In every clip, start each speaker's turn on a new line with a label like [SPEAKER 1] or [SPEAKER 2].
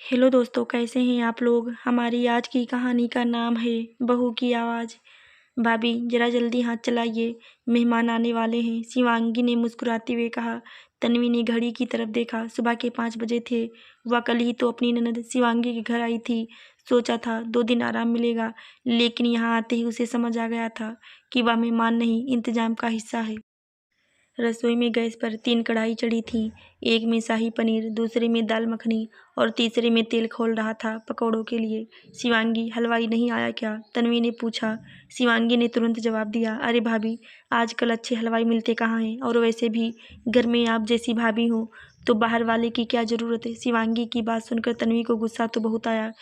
[SPEAKER 1] Hello दोस्तों, कैसे हैं आप लोग। हमारी आज की कहानी का नाम है बहू की आवाज़। भाभी जरा जल्दी हाथ चलाइए, मेहमान आने वाले हैं, शिवांगी ने मुस्कुराते हुए कहा। तन्वी ने घड़ी की तरफ देखा। सुबह के 5 बजे थे। वह कल ही तो अपनी ननद शिवांगी के घर आई थी। सोचा था 2 दिन आराम मिलेगा, लेकिन यहाँ आते ही उसे समझ आ गया था कि वह मेहमान नहीं, इंतजाम का हिस्सा है। रसोई में गैस पर 3 कढ़ाई चढ़ी थीं। एक में शाही पनीर, दूसरे में दाल मखनी और तीसरे में तेल खौल रहा था पकौड़ों के लिए। शिवांगी, हलवाई नहीं आया क्या? तन्वी ने पूछा। शिवांगी ने तुरंत जवाब दिया, अरे भाभी, आजकल अच्छे हलवाई मिलते कहाँ हैं, और वैसे भी घर में आप जैसी भाभी हो तो बाहर वाले की क्या ज़रूरत है। शिवांगी की बात सुनकर तन्वी को गुस्सा तो बहुत आया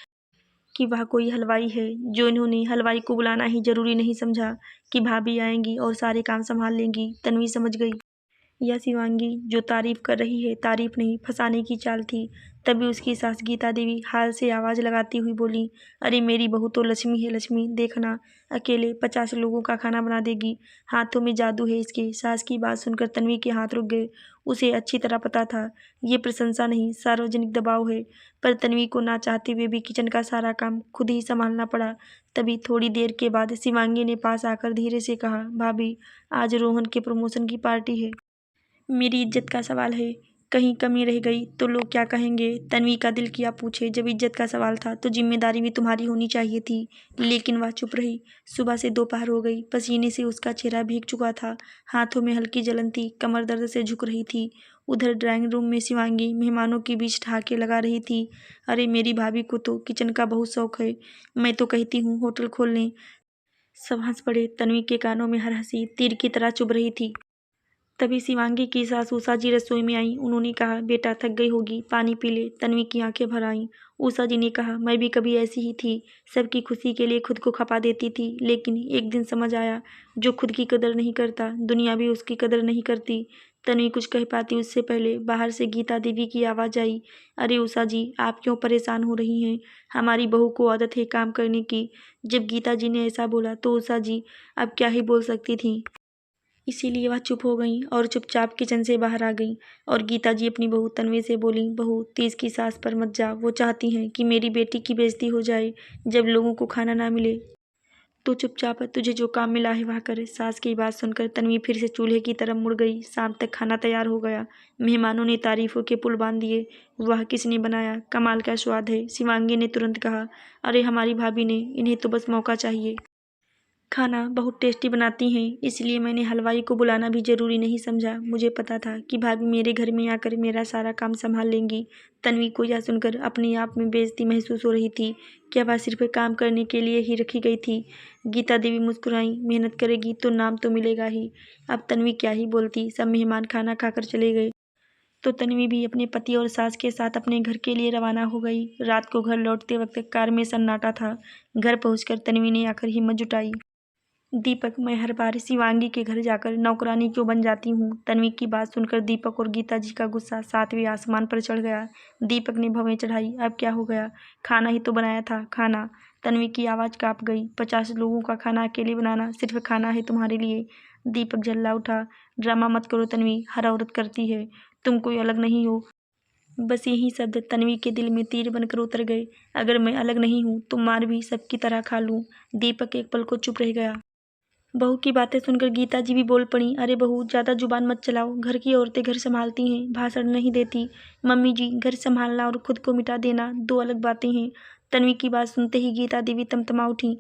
[SPEAKER 1] कि वह कोई हलवाई है जो इन्होंने हलवाई को बुलाना ही ज़रूरी नहीं समझा कि भाभी आएंगी और सारे काम संभाल लेंगी। तन्वी समझ गई यह शिवांगी जो तारीफ कर रही है, तारीफ नहीं, फंसाने की चाल थी। तभी उसकी सास गीता देवी हाल से आवाज़ लगाती हुई बोली, अरे मेरी बहू तो लक्ष्मी है, लक्ष्मी। देखना, अकेले 50 लोगों का खाना बना देगी। हाथों में जादू है इसके। सास की बात सुनकर तन्वी के हाथ रुक गए। उसे अच्छी तरह पता था ये प्रशंसा नहीं, सार्वजनिक दबाव है। पर तन्वी को ना चाहते हुए भी किचन का सारा काम खुद ही संभालना पड़ा। तभी थोड़ी देर के बाद शिवांगी ने पास आकर धीरे से कहा, भाभी, आज रोहन के प्रमोशन की पार्टी है। मेरी इज्जत का सवाल है, कहीं कमी रह गई तो लोग क्या कहेंगे। तन्वी का दिल किया पूछे, जब इज्जत का सवाल था तो जिम्मेदारी भी तुम्हारी होनी चाहिए थी। लेकिन वह चुप रही। सुबह से दोपहर हो गई, पसीने से उसका चेहरा भीग चुका था। हाथों में हल्की जलन थी, कमर दर्द से झुक रही थी। उधर ड्राइंग रूम में शिवांगी मेहमानों के बीच ठहाके लगा रही थी। अरे मेरी भाभी को तो किचन का बहुत शौक है, मैं तो कहती हूँ होटल खोल लें। सब हंस पड़े। तन्वी के कानों में हर हंसी तीर की तरह चुभ रही थी। तभी शिवांगी की सास उषा जी रसोई में आई। उन्होंने कहा, बेटा थक गई होगी, पानी पी ले। तन्वी की आंखें भर आईं। उषा जी ने कहा, मैं भी कभी ऐसी ही थी, सबकी खुशी के लिए खुद को खपा देती थी। लेकिन एक दिन समझ आया, जो खुद की कदर नहीं करता, दुनिया भी उसकी कदर नहीं करती। तन्वी कुछ कह पाती उससे पहले बाहर से गीता देवी की आवाज़ आई, अरे उषा जी, आप क्यों परेशान हो रही हैं? हमारी बहू को आदत है काम करने की। जब गीता जी ने ऐसा बोला तो उषा जी अब क्या ही बोल सकती थी। इसीलिए वह चुप हो गईं और चुपचाप किचन से बाहर आ गईं। और गीता जी अपनी बहू तन्वी से बोलीं, बहू, तीज की सास पर मत जा। वो चाहती हैं कि मेरी बेटी की बेइज्जती हो जाए। जब लोगों को खाना ना मिले तो चुपचाप तुझे जो काम मिला है वह कर। सास की बात सुनकर तन्वी फिर से चूल्हे की तरफ मुड़ गई। शाम तक खाना तैयार हो गया। मेहमानों ने तारीफों के पुल बांध दिए। वह किसने बनाया? कमाल का स्वाद है। शिवांगी ने तुरंत कहा, अरे हमारी भाभी ने, इन्हें तो बस मौका चाहिए। खाना बहुत टेस्टी बनाती हैं, इसलिए मैंने हलवाई को बुलाना भी ज़रूरी नहीं समझा। मुझे पता था कि भाभी मेरे घर में आकर मेरा सारा काम संभाल लेंगी। तन्वी को यह सुनकर अपने आप में बेइज्जती महसूस हो रही थी। क्या वह सिर्फ काम करने के लिए ही रखी गई थी? गीता देवी मुस्कुराई, मेहनत करेगी तो नाम तो मिलेगा ही। अब तन्वी क्या ही बोलती। सब मेहमान खाना खाकर चले गए तो तन्वी भी अपने पति और सास के साथ अपने घर के लिए रवाना हो गई। रात को घर लौटते वक्त कार में सन्नाटा था। घर पहुंचकर तन्वी ने आकर हिम्मत जुटाई, दीपक, मैं हर बार शिवांगी के घर जाकर नौकरानी क्यों बन जाती हूँ। तन्वी की बात सुनकर दीपक और गीता जी का गुस्सा 7वें आसमान पर चढ़ गया। दीपक ने भवें चढ़ाई, अब क्या हो गया? खाना ही तो बनाया था, खाना। तन्वी की आवाज़ कांप गई। 50 लोगों का खाना अकेले बनाना, सिर्फ खाना है तुम्हारे लिए? दीपक झल्ला उठा, ड्रामा मत करो तन्वी, हर औरत करती है, तुम कोई अलग नहीं हो। बस यही शब्द तन्वी के दिल में तीर बनकर उतर गए। अगर मैं अलग नहीं हूँ तो मार भी सबकी तरह खा लूँ। दीपक एक पल को चुप रह गया। बहू की बातें सुनकर गीता जी भी बोल पड़ी, अरे बहू, ज़्यादा जुबान मत चलाओ। घर की औरतें घर संभालती हैं, भाषण नहीं देती। मम्मी जी, घर संभालना और खुद को मिटा देना 2 अलग बातें हैं। तन्वी की बात सुनते ही गीता देवी तमतमा उठी,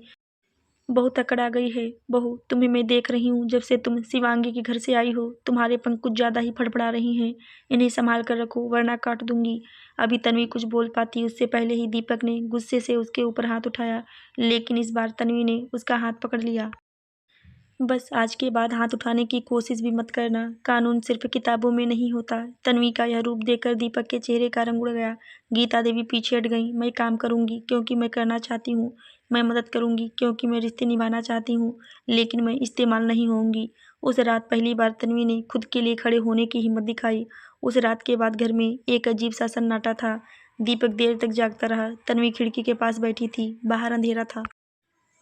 [SPEAKER 1] बहुत अकड़ आ गई है। बहू, तुम्हें मैं देख रही हूँ, जब से तुम शिवांगी के घर से आई हो तुम्हारे पंख कुछ ज़्यादा ही फड़फड़ा रही हैं। इन्हें संभाल कर रखो वरना काट दूंगी। अभी तन्वी कुछ बोल पाती उससे पहले ही दीपक ने गुस्से से उसके ऊपर हाथ उठाया, लेकिन इस बार तन्वी ने उसका हाथ पकड़ लिया। बस आज के बाद हाथ उठाने की कोशिश भी मत करना। कानून सिर्फ किताबों में नहीं होता। तन्वी का यह रूप देखकर दीपक के चेहरे का रंग उड़ गया। गीता देवी पीछे हट गई। मैं काम करूंगी क्योंकि मैं करना चाहती हूँ, मैं मदद करूंगी क्योंकि मैं रिश्ते निभाना चाहती हूँ, लेकिन मैं इस्तेमाल नहीं होऊंगी। उस रात पहली बार तन्वी ने खुद के लिए खड़े होने की हिम्मत दिखाई। उस रात के बाद घर में एक अजीब सा सन्नाटा था। दीपक देर तक जागता रहा। तन्वी खिड़की के पास बैठी थी। बाहर अंधेरा था।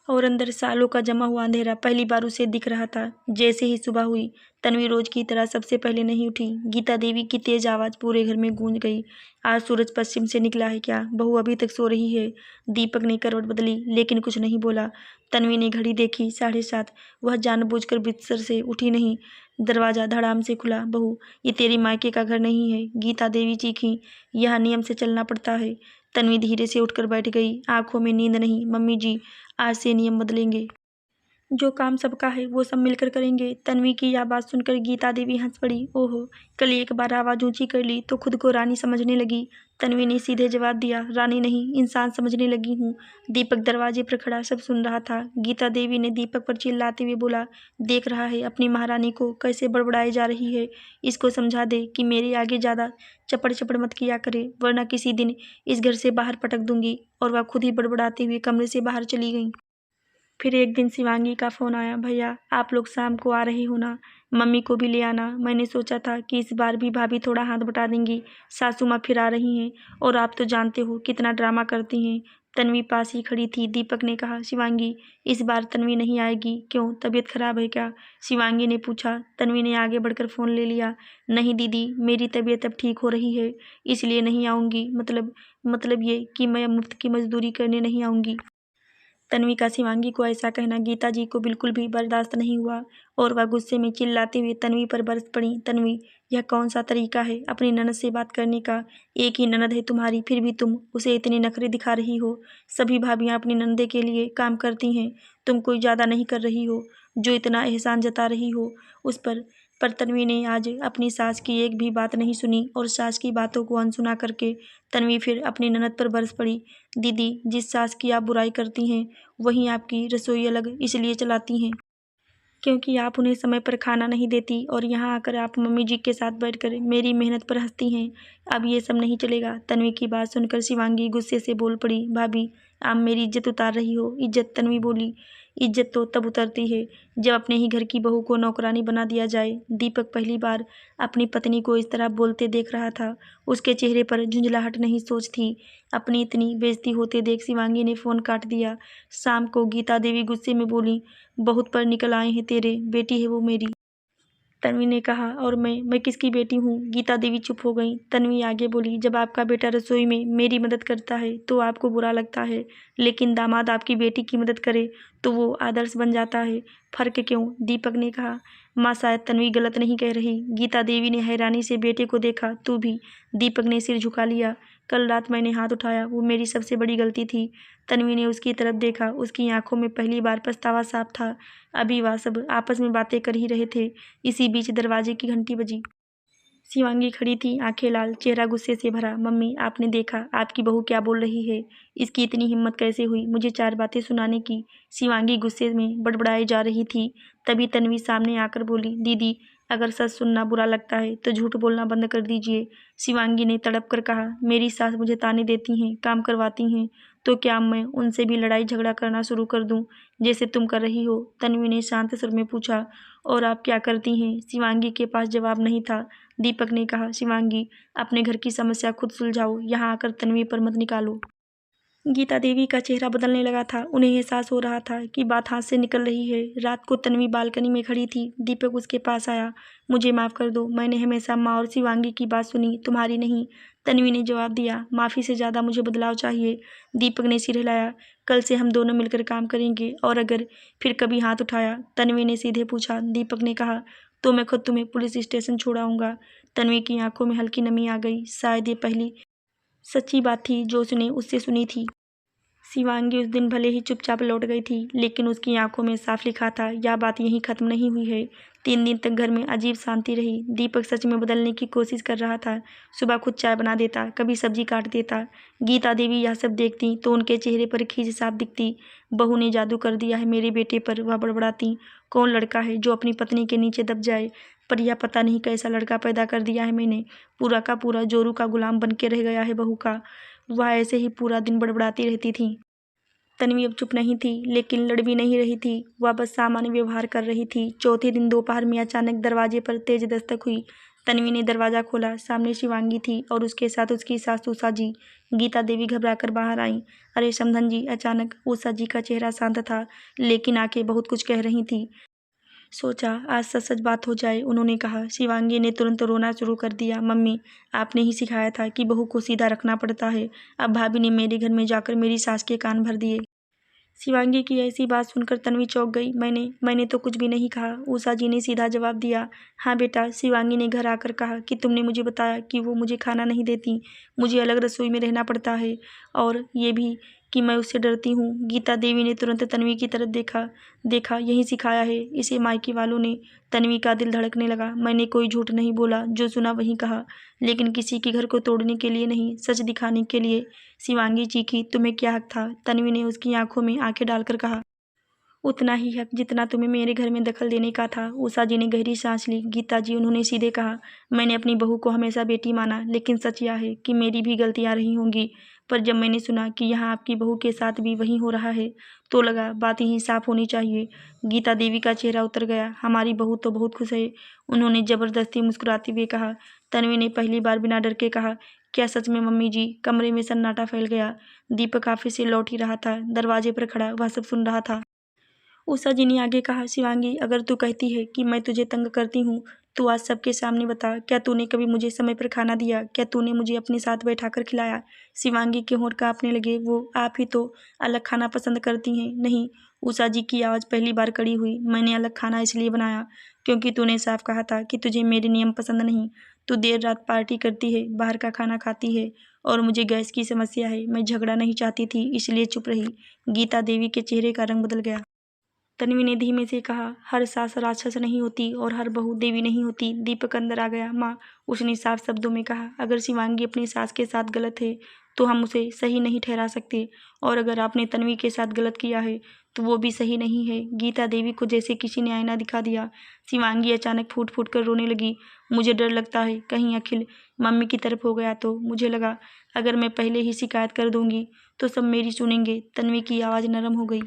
[SPEAKER 1] और अंदर सालों का जमा हुआ अंधेरा पहली बार उसे दिख रहा था। जैसे ही सुबह हुई, तन्वी रोज की तरह सबसे पहले नहीं उठी। गीता देवी की तेज आवाज पूरे घर में गूंज गई। आज सूरज पश्चिम से निकला है क्या? बहू अभी तक सो रही है? दीपक ने करवट बदली, लेकिन कुछ नहीं बोला। तन्वी ने घड़ी देखी, 7:30। वह जानबूझकर बिस्तर से उठी नहीं। दरवाजा धड़ाम से खुला। बहू, ये तेरी मायके का घर नहीं है, गीता देवी चीखी। यह नियम से चलना पड़ता है। तन्वी धीरे से उठकर बैठ गई, आंखों में नींद नहीं। मम्मी जी, आज से नियम बदलेंगे। जो काम सबका है वो सब मिलकर करेंगे। तन्वी की यह बात सुनकर गीता देवी हंस पड़ी। ओहो, कल एक बार आवाज ऊंची कर ली तो खुद को रानी समझने लगी। तन्वी ने सीधे जवाब दिया, रानी नहीं, इंसान समझने लगी हूँ। दीपक दरवाजे पर खड़ा सब सुन रहा था। गीता देवी ने दीपक पर चिल्लाते हुए बोला, देख रहा है अपनी महारानी को कैसे बड़बड़ाई जा रही है। इसको समझा दे कि मेरे आगे ज्यादा चपड़ चपड़ मत किया करे, वरना किसी दिन इस घर से बाहर पटक दूंगी। और वह खुद ही बड़बड़ाते हुए कमरे से बाहर चली गई। फिर एक दिन शिवांगी का फ़ोन आया, भैया आप लोग शाम को आ रहे हो ना, मम्मी को भी ले आना। मैंने सोचा था कि इस बार भी भाभी थोड़ा हाथ बटा देंगी, सासू माँ फिर आ रही हैं और आप तो जानते हो कितना ड्रामा करती हैं। तन्वी पास ही खड़ी थी। दीपक ने कहा, शिवांगी इस बार तन्वी नहीं आएगी, क्यों, तबीयत खराब है क्या? शिवांगी ने पूछा। तन्वी ने आगे बढ़कर फ़ोन ले लिया। नहीं दीदी, मेरी तबीयत अब ठीक हो रही है, इसलिए नहीं आऊँगी। मतलब ये कि मैं मुफ्त की मजदूरी करने नहीं आऊँगी। तन्वी का शिवांगी को ऐसा कहना गीता जी को बिल्कुल भी बर्दाश्त नहीं हुआ और वह गुस्से में चिल्लाते हुए तन्वी पर बरस पड़ी। तन्वी, यह कौन सा तरीका है अपनी ननद से बात करने का? एक ही ननद है तुम्हारी, फिर भी तुम उसे इतने नखरे दिखा रही हो। सभी भाभियां अपनी नंदे के लिए काम करती हैं, तुम कोई ज़्यादा नहीं कर रही हो जो इतना एहसान जता रही हो उस पर तन्वी ने आज अपनी सास की एक भी बात नहीं सुनी और सास की बातों को अनसुना करके तन्वी फिर अपनी ननद पर बरस पड़ी। दीदी, जिस सास की आप बुराई करती हैं वहीं आपकी रसोई अलग इसलिए चलाती हैं क्योंकि आप उन्हें समय पर खाना नहीं देती और यहाँ आकर आप मम्मी जी के साथ बैठकर मेरी मेहनत पर हंसती हैं। अब ये सब नहीं चलेगा। तन्वी की बात सुनकर शिवांगी गुस्से से बोल पड़ी, भाभी आप मेरी इज्जत उतार रही हो। इज्जत? तन्वी बोली, इज्जत तो तब उतरती है जब अपने ही घर की बहू को नौकरानी बना दिया जाए। दीपक पहली बार अपनी पत्नी को इस तरह बोलते देख रहा था। उसके चेहरे पर झुंझलाहट नहीं, सोच थी। अपनी इतनी बेइज्जती होते देख शिवांगी ने फ़ोन काट दिया। शाम को गीता देवी गुस्से में बोली, बहुत पर निकल आए हैं तेरे, बेटी है वो मेरी। तन्वी ने कहा, और मैं किसकी बेटी हूँ? गीता देवी चुप हो गई। तन्वी आगे बोली, जब आपका बेटा रसोई में मेरी मदद करता है तो आपको बुरा लगता है, लेकिन दामाद आपकी बेटी की मदद करे तो वो आदर्श बन जाता है। फर्क क्यों? दीपक ने कहा। माँ, शायद तन्वी गलत नहीं कह रही। गीता देवी ने हैरानी से बेटे को देखा। तू भी? दीपक ने सिर झुका लिया। कल रात मैंने हाथ उठाया, वो मेरी सबसे बड़ी गलती थी। तन्वी ने उसकी तरफ देखा। उसकी आंखों में पहली बार पछतावा साफ था। अभी वह सब आपस में बातें कर ही रहे थे। इसी बीच दरवाजे की घंटी बजी। शिवांगी खड़ी थी, आंखें लाल, चेहरा गुस्से से भरा। मम्मी, आपने देखा आपकी बहू क्या बोल रही है? इसकी इतनी हिम्मत कैसे हुई मुझे 4 बातें सुनाने की? शिवांगी गुस्से में बड़बड़ाई जा रही थी। तभी तन्वी सामने आकर बोली, दीदी अगर सच सुनना बुरा लगता है तो झूठ बोलना बंद कर दीजिए। शिवांगी ने तड़प कर कहा, मेरी सास मुझे ताने देती हैं, काम करवाती हैं, तो क्या मैं उनसे भी लड़ाई झगड़ा करना शुरू कर दूं जैसे तुम कर रही हो? तन्वी ने शांत स्वर में पूछा, और आप क्या करती हैं? शिवांगी के पास जवाब नहीं था। दीपक ने कहा, शिवांगी अपने घर की समस्या खुद सुलझाओ, यहाँ आकर तन्वी पर मत निकालो। गीता देवी का चेहरा बदलने लगा था। उन्हें एहसास हो रहा था कि बात हाथ से निकल रही है। रात को तन्वी बालकनी में खड़ी थी। दीपक उसके पास आया। मुझे माफ़ कर दो, मैंने हमेशा माँ और शिवांगी की बात सुनी, तुम्हारी नहीं। तन्वी ने जवाब दिया, माफ़ी से ज़्यादा मुझे बदलाव चाहिए। दीपक ने सिर हिलाया। कल से हम दोनों मिलकर काम करेंगे, और अगर फिर कभी हाथ उठाया, तन्वी ने सीधे पूछा। दीपक ने कहा, तो मैं खुद तुम्हें पुलिस स्टेशन छोड़ाऊंगा। तन्वी की आंखों में हल्की नमी आ गई। शायद ये पहली सच्ची बात थी जो उसने उससे सुनी थी। शिवांगी उस दिन भले ही चुपचाप लौट गई थी, लेकिन उसकी आंखों में साफ लिखा था, यह बात यहीं खत्म नहीं हुई है। 3 दिन तक घर में अजीब शांति रही। दीपक सच में बदलने की कोशिश कर रहा था। सुबह खुद चाय बना देता, कभी सब्जी काट देता। गीता देवी यह सब देखती तो उनके चेहरे पर खींच साफ दिखती। बहू ने जादू कर दिया है मेरे बेटे पर, वह बड़बड़ाती। कौन लड़का है जो अपनी पत्नी के नीचे दब जाए? पर यह पता नहीं कैसा लड़का पैदा कर दिया है मैंने, पूरा का पूरा जोरू का गुलाम बन के रह गया है बहू का। वह ऐसे ही पूरा दिन बड़बड़ाती रहती थी। तन्वी अब चुप नहीं थी, लेकिन लड़ भी नहीं रही थी। वह बस सामान्य व्यवहार कर रही थी। चौथे दिन दोपहर में अचानक दरवाजे पर तेज दस्तक हुई। तन्वी ने दरवाज़ा खोला। सामने शिवांगी थी और उसके साथ उसकी सास उषा जी। गीता देवी घबराकर बाहर आईं। अरे समधन जी! अचानक उषा जी का चेहरा शांत था, लेकिन आंखें बहुत कुछ कह रही थीं। सोचा आज सच सच बात हो जाए, उन्होंने कहा। शिवांगी ने तुरंत रोना शुरू कर दिया। मम्मी, आपने ही सिखाया था कि बहू को सीधा रखना पड़ता है। अब भाभी ने मेरे घर में जाकर मेरी सास के कान भर दिए। शिवांगी की ऐसी बात सुनकर तन्वी चौंक गई। मैंने तो कुछ भी नहीं कहा, उषा जी ने सीधा जवाब दिया। हाँ बेटा, शिवांगी ने घर आकर कहा कि तुमने मुझे बताया कि वो मुझे खाना नहीं देती, मुझे अलग रसोई में रहना पड़ता है, और ये भी कि मैं उससे डरती हूँ। गीता देवी ने तुरंत तन्वी की तरफ देखा यही सिखाया है इसे मायके वालों ने। तन्वी का दिल धड़कने लगा। मैंने कोई झूठ नहीं बोला, जो सुना वही कहा, लेकिन किसी के घर को तोड़ने के लिए नहीं, सच दिखाने के लिए। शिवांगी चीखी, तुम्हें क्या हक था? तन्वी ने उसकी आंखों में आंखें डालकर कहा। उतना ही हक जितना तुम्हें मेरे घर में दखल देने का था। उषा जी ने गहरी सांस ली। गीता जी, उन्होंने सीधे कहा, मैंने अपनी बहू को हमेशा बेटी माना, लेकिन सच यह है कि मेरी भी गलतियां रही होंगी। पर जब मैंने सुना कि यहाँ आपकी बहू के साथ भी वही हो रहा है, तो लगा बात यही साफ होनी चाहिए। गीता देवी का चेहरा उतर गया। हमारी बहू तो बहुत खुश है, उन्होंने जबरदस्ती मुस्कुराते हुए कहा। तन्वी ने पहली बार बिना डर के कहा, क्या सच में मम्मी जी? कमरे में सन्नाटा फैल गया। दीपक ऑफिस से लौट ही रहा था, दरवाजे पर खड़ा वह सब सुन रहा था। उषा जी ने आगे कहा, शिवांगी, अगर तू कहती है कि मैं तुझे तंग करती हूँ, तो आज सबके सामने बता, क्या तूने कभी मुझे समय पर खाना दिया? क्या तूने मुझे अपने साथ बैठाकर खिलाया? शिवांगी के होंठ कांपने लगे। वो आप ही तो अलग खाना पसंद करती हैं। नहीं, उषा जी की आवाज़ पहली बार कड़ी हुई। मैंने अलग खाना इसलिए बनाया क्योंकि तूने साफ कहा था कि तुझे मेरे नियम पसंद नहीं। तू देर रात पार्टी करती है, बाहर का खाना खाती है, और मुझे गैस की समस्या है। मैं झगड़ा नहीं चाहती थी, इसलिए चुप रही। गीता देवी के चेहरे का रंग बदल गया। तन्वी ने धीमे से कहा, हर सास राक्षस नहीं होती और हर बहू देवी नहीं होती। दीपक अंदर आ गया। माँ, उसने साफ शब्दों में कहा, अगर शिवांगी अपनी सास के साथ गलत है तो हम उसे सही नहीं ठहरा सकते, और अगर आपने तन्वी के साथ गलत किया है तो वो भी सही नहीं है। गीता देवी को जैसे किसी ने आईना दिखा दिया। शिवांगी अचानक फूट फूट कर रोने लगी। मुझे डर लगता है कहीं अखिल मम्मी की तरफ हो गया तो। मुझे लगा अगर मैं पहले ही शिकायत कर दूंगी तो सब मेरी सुनेंगे। तन्वी की आवाज़ नरम हो गई।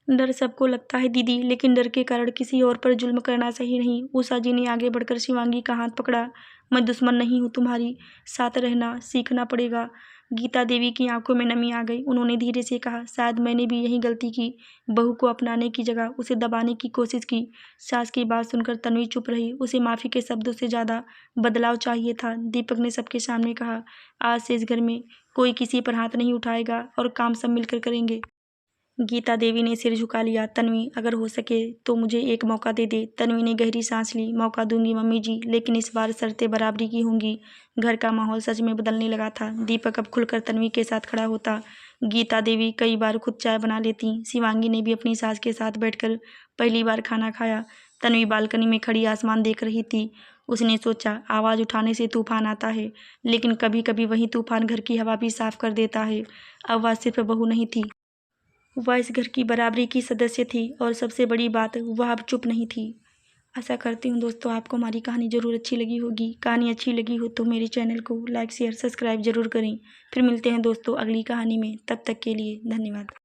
[SPEAKER 1] डर सबको लगता है दीदी, लेकिन डर के कारण किसी और पर जुल्म करना सही नहीं। उषा जी ने आगे बढ़कर शिवांगी का हाथ पकड़ा। मैं दुश्मन नहीं हूँ तुम्हारी, साथ रहना सीखना पड़ेगा। गीता देवी की आंखों में नमी आ गई। उन्होंने धीरे से कहा, शायद मैंने भी यही गलती की, बहू को अपनाने की जगह उसे दबाने की कोशिश की। सास की बात सुनकर तन्वी चुप रही। उसे माफ़ी के शब्दों से ज़्यादा बदलाव चाहिए था। दीपक ने सबके सामने कहा, आज से इस घर में कोई किसी पर हाथ नहीं उठाएगा और काम सब मिलकर करेंगे। गीता देवी ने सिर झुका लिया। तन्वी, अगर हो सके तो मुझे एक मौका दे दे। तन्वी ने गहरी सांस ली। मौका दूंगी मम्मी जी, लेकिन इस बार शर्तें बराबरी की होंगी। घर का माहौल सच में बदलने लगा था। दीपक अब खुलकर तन्वी के साथ खड़ा होता। गीता देवी कई बार खुद चाय बना लेती। शिवांगी ने भी अपनी सास के साथ बैठकर पहली बार खाना खाया। तन्वी बालकनी में खड़ी आसमान देख रही थी। उसने सोचा, आवाज़ उठाने से तूफान आता है, लेकिन कभी कभी वही तूफान घर की हवा भी साफ कर देता है। अब वह सिर्फ बहू नहीं थी, वह इस घर की बराबरी की सदस्य थी, और सबसे बड़ी बात, वह अब चुप नहीं थी। आशा करती हूँ दोस्तों आपको हमारी कहानी ज़रूर अच्छी लगी होगी। कहानी अच्छी लगी हो तो मेरे चैनल को लाइक शेयर सब्सक्राइब ज़रूर करें। फिर मिलते हैं दोस्तों अगली कहानी में। तब तक के लिए धन्यवाद।